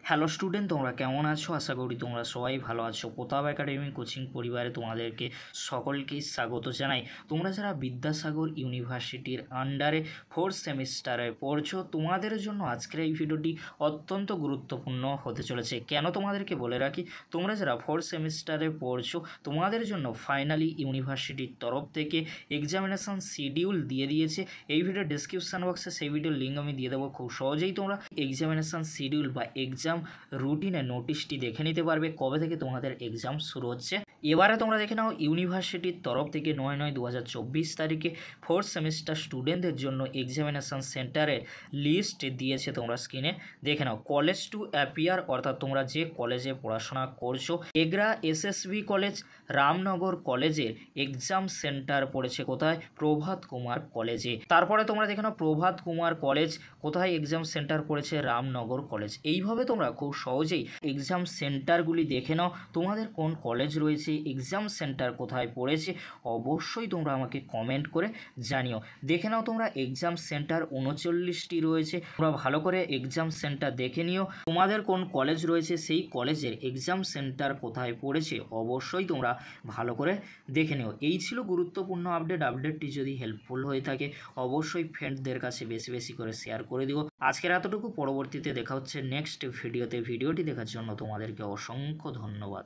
Hello student, তোমরা কেমন আছো? আশা করি তোমরা সবাই ভালো আছো। প্রতাপ একাডেমি কোচিং পরিবারে তোমাদেরকে সকলকেই স্বাগত জানাই। তোমরা যারা বিদ্যাসাগর ইউনিভার্সিটির আন্ডারে ফোর্থ সেমিস্টারে পড়ছো, তোমাদের জন্য আজকের এই ভিডিওটি অত্যন্ত গুরুত্বপূর্ণ হতে চলেছে। কেন তোমাদেরকে বলে রাখি, তোমরা যারা ফোর্থ সেমিস্টারে পড়ছো তোমাদের জন্য ফাইনালি ইউনিভার্সিটির তরফ থেকে এক্সামিনেশন শিডিউল দিয়ে দিয়েছে। এই ভিডিও ডিসক্রিপশান বক্সে সেই ভিডিওর লিঙ্ক আমি দিয়ে দেবো। খুব সহজেই তোমরা এক্সামিনেশন শিডিউল বা এক্সাম রুটিনে নোটিশটি দেখে নিতে পারবে কবে থেকে তোমাদের এক্সাম শুরু হচ্ছে। এবারে তোমরা দেখে নাও ইউনিভার্সিটির তরফ থেকে 9/9/2024 তারিখে ফোর্থ সেমিস্টার স্টুডেন্টদের জন্য এক্সামিনেশন সেন্টারের লিস্ট দিয়েছে। তোমরা স্ক্রিনে দেখে নাও। কলেজ টু অ্যাপিয়ার, অর্থাৎ তোমরা যে কলেজে পড়াশোনা করছো, এগরা এসএসবি কলেজ, রামনগর কলেজের এক্সাম সেন্টার পড়েছে কোথায়? প্রভাত কুমার কলেজে। তারপরে তোমরা দেখে নাও প্রভাত কুমার কলেজ কোথায় এক্সাম সেন্টার পড়েছে? রামনগর কলেজ। এইভাবে তোমরা খুব সহজেই এক্সাম সেন্টারগুলি দেখে নাও। তোমাদের কোন কলেজ রয়েছে, এক্সাম সেন্টার কোথায় পড়েছে, অবশ্যই তোমরা আমাকে কমেন্ট করে জানিও। দেখে নাও তোমরা এক্সাম সেন্টার 39টি রয়েছে। তোমরা ভালো করে এক্সাম সেন্টার দেখে নিও। তোমাদের কোন কলেজ রয়েছে, সেই কলেজের এক্সাম সেন্টার কোথায় পড়েছে অবশ্যই তোমরা ভালো করে দেখে নিও। এই ছিল গুরুত্বপূর্ণ আপডেটটি যদি হেল্পফুল হয়ে থাকে অবশ্যই ফ্রেন্ডদের কাছে বেশি বেশি করে শেয়ার করে দিও। আজকের এতটুকু, পরবর্তীতে দেখা হচ্ছে নেক্সট ভিডিওতে। ভিডিওটি দেখার জন্য তোমাদেরকে অসংখ্য ধন্যবাদ।